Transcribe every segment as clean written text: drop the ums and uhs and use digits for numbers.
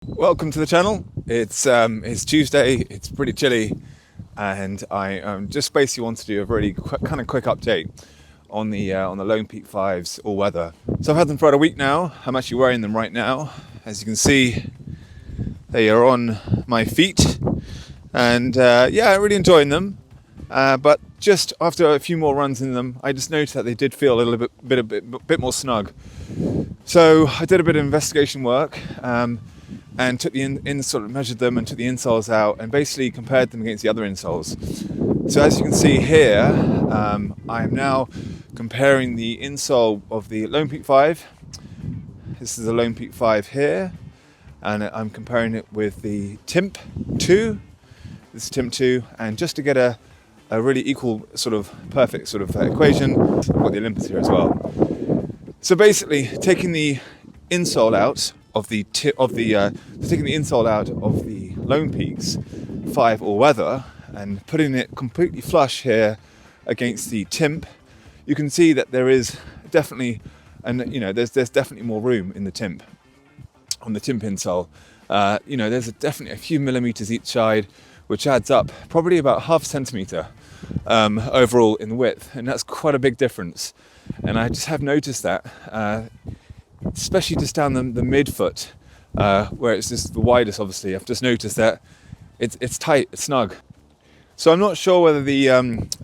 Welcome to the channel. It's Tuesday, it's pretty chilly, and I just basically want to do a really quick update on the Lone Peak 5s all weather. So I've had them for about a week now. I'm actually wearing them right now. As you can see, they are on my feet, and yeah, I'm really enjoying them. But just after a few more runs in them, I just noticed that they did feel a little bit more snug. So I did a bit of investigation work. And took the insole, measured them and took the insoles out and basically compared them against the other insoles. So as you can see here, I am now comparing the insole of the Lone Peak 5. This is the Lone Peak 5 here, and I'm comparing it with the Timp 2. This is Timp 2, and just to get a really equal sort of perfect sort of equation, I've got the Olympus here as well. So basically, taking the insole out of the taking the insole out of the Lone Peaks 5 all weather and putting it completely flush here against the Timp, you can see that there is definitely, and there's definitely more room in the Timp, on the Timp insole. There's definitely a few millimeters each side, which adds up probably about half centimeter overall in width, and that's quite a big difference. And I just have noticed that. Especially just down the midfoot, where it's just the widest, obviously. I've just noticed that it's tight, it's snug. So I'm not sure whether to be honest,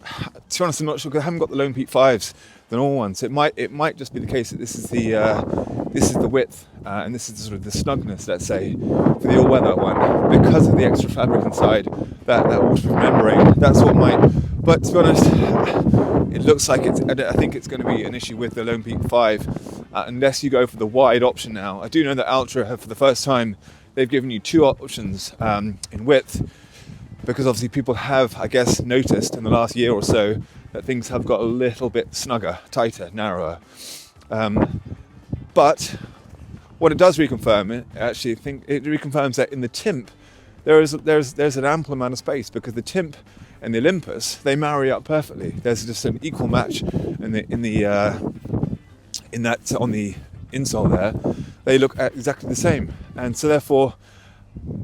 I'm not sure, because I haven't got the Lone Peak 5s, the normal ones. It might just be the case that this is the width, and this is sort of the snugness, let's say, for the all-weather one, because of the extra fabric inside, that waterproof membrane. That's what might. But to be honest, it looks like I think it's going to be an issue with the Lone Peak 5. Unless you go for the wide option now. I do know that Altra have, for the first time, they've given you two options in width, because obviously people have, I guess, noticed in the last year or so that things have got a little bit snugger, tighter, narrower. But what it does reconfirm, it reconfirms that in the Timp there's an ample amount of space, because the Timp and the Olympus, they marry up perfectly. There's just an equal match on the insole there. They look exactly the same, and so therefore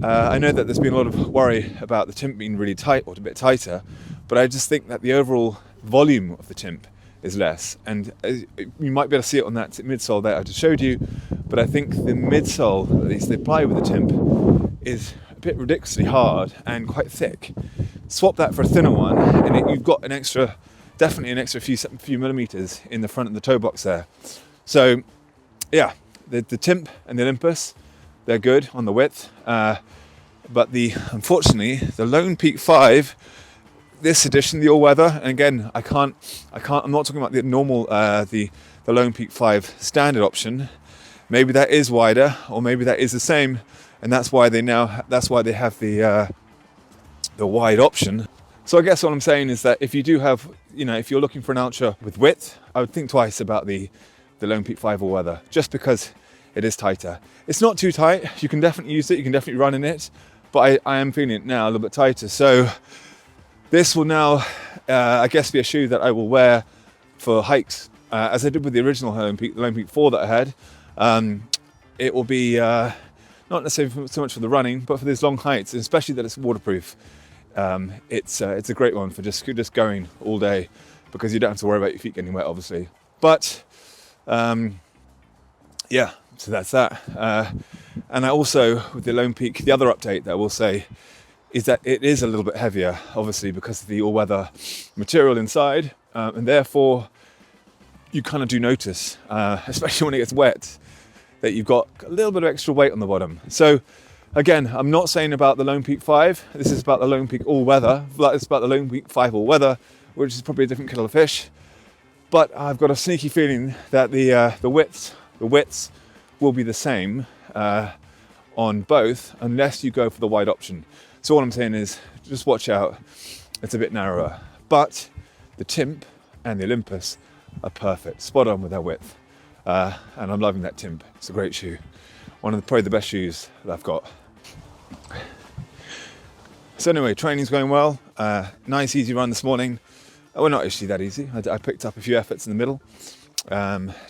I know that there's been a lot of worry about the Timp being really tight or a bit tighter, but I just think that the overall volume of the Timp is less, and you might be able to see it on that midsole there I just showed you, but I think the midsole, at least they apply with the Timp, is a bit ridiculously hard and quite thick. Swap that for a thinner one, and you've got definitely an extra few millimeters in the front of the toe box there. So yeah, the Timp and the Olympus, they're good on the width, but unfortunately the Lone Peak 5, this edition, the all-weather, and again I'm not talking about the normal the Lone Peak 5 standard option. Maybe that is wider, or maybe that is the same, and that's why they have the wide option. So I guess what I'm saying is that if you do have, if you're looking for an Ultra with width, I would think twice about the Lone Peak 5 all-weather, just because it is tighter. It's not too tight. You can definitely use it. You can definitely run in it, but I am feeling it now a little bit tighter. So this will now, I guess, be a shoe that I will wear for hikes, as I did with the original Lone Peak 4 that I had. It will be not necessarily so much for the running, but for these long hikes, especially that it's waterproof. It's a great one for just going all day, because you don't have to worry about your feet getting wet, obviously. But yeah, so that's that. And I also, with the Lone Peak, the other update that I will say is that it is a little bit heavier, obviously, because of the all-weather material inside, and therefore you kind of do notice, especially when it gets wet, that you've got a little bit of extra weight on the bottom. So again, I'm not saying about the Lone Peak 5. This is about the Lone Peak all-weather. It's about the Lone Peak 5 all-weather, which is probably a different kettle of fish. But I've got a sneaky feeling that the widths will be the same on both, unless you go for the wide option. So all I'm saying is, just watch out. It's a bit narrower, but the Timp and the Olympus are perfect, spot on with their width. And I'm loving that Timp. It's a great shoe. Probably the best shoes that I've got. So anyway, training's going well. Nice easy run this morning. Well, not actually that easy. I picked up a few efforts in the middle.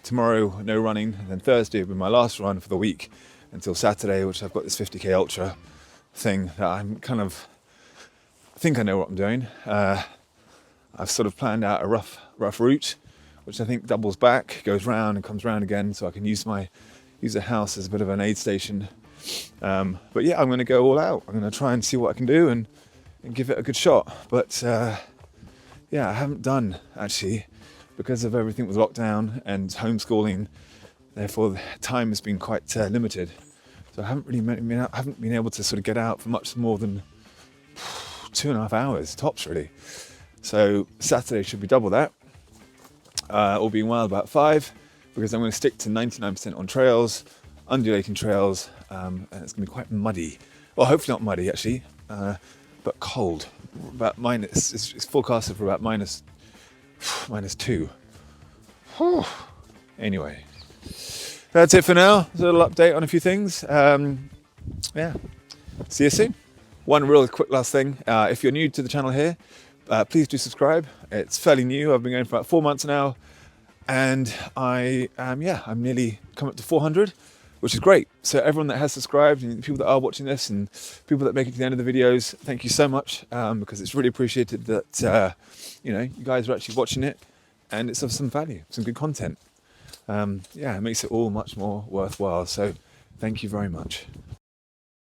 Tomorrow, no running, and then Thursday will be my last run for the week until Saturday, which I've got this 50k Ultra thing that I'm I think I know what I'm doing. I've sort of planned out a rough route, which I think doubles back, goes round and comes round again, so I can use the house as a bit of an aid station. But yeah, I'm going to go all out. I'm going to try and see what I can do and give it a good shot. But yeah, I haven't done actually, because of everything with lockdown and homeschooling. Therefore, the time has been quite limited. So I haven't been able to sort of get out for much more than 2.5 hours tops, really. So Saturday should be double that. All being well, about 5, because I'm going to stick to 99% on trails, undulating trails, and it's going to be quite muddy. Well, hopefully not muddy actually, but cold. About minus. It's forecasted for about -2. Anyway, that's it for now. A little update on a few things. Yeah, see you soon. One real quick last thing. If you're new to the channel here, please do subscribe. It's fairly new. I've been going for about 4 months now, and I'm nearly come up to 400, which is great. So everyone that has subscribed and people that are watching this and people that make it to the end of the videos, thank you so much, because it's really appreciated that you guys are actually watching it, and it's of some value, some good content. Yeah, it makes it all much more worthwhile. So thank you very much.